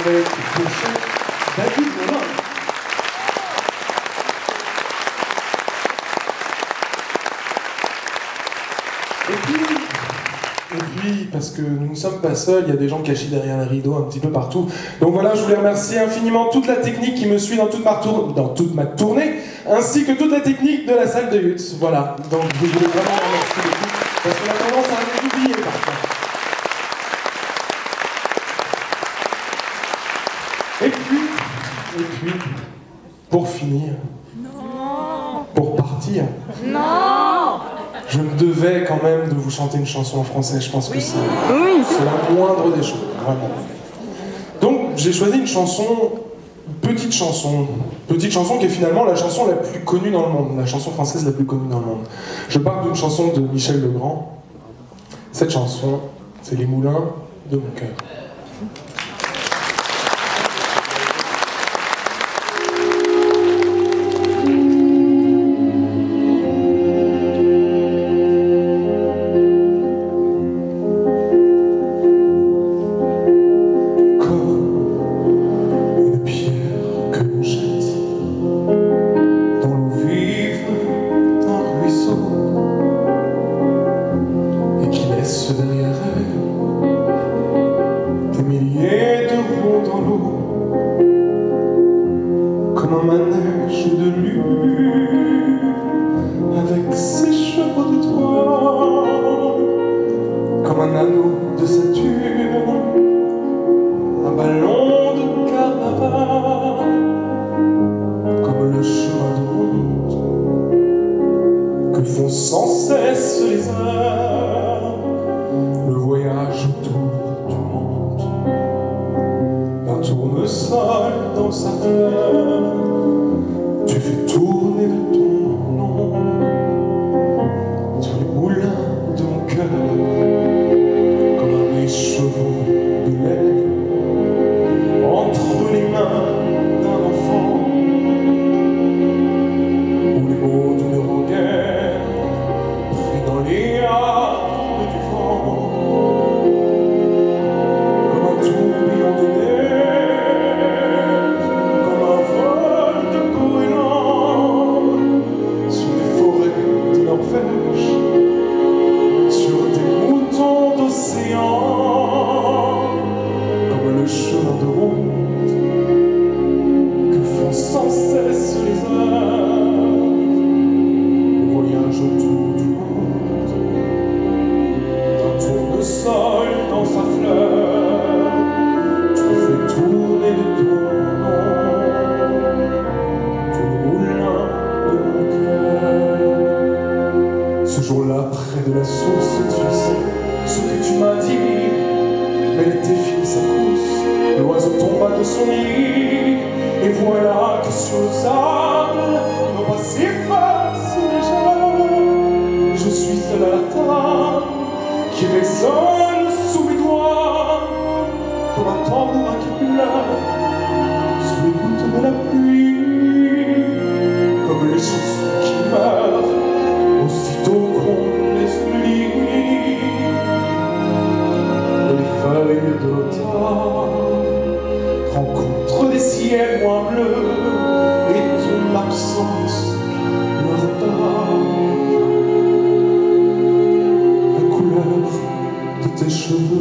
avec pour chef David Morin. Et puis, parce que nous ne sommes pas seuls, il y a des gens cachés derrière les rideaux un petit peu partout. Donc voilà, je voulais remercier infiniment toute la technique qui me suit dans toute ma tournée, ainsi que toute la technique de la salle de Huttes. Voilà, donc je voulais vraiment remercier beaucoup, parce qu'on a tendance à les oublier parfois. Et puis, pour finir, pour partir, je me devais quand même de vous chanter une chanson en français. Je pense que c'est la moindre des choses, vraiment. Donc j'ai choisi une petite chanson qui est finalement la chanson la plus connue dans le monde, la chanson française la plus connue dans le monde. Je parle d'une chanson de Michel Legrand. Cette chanson, c'est Les Moulins de mon cœur. Cheveux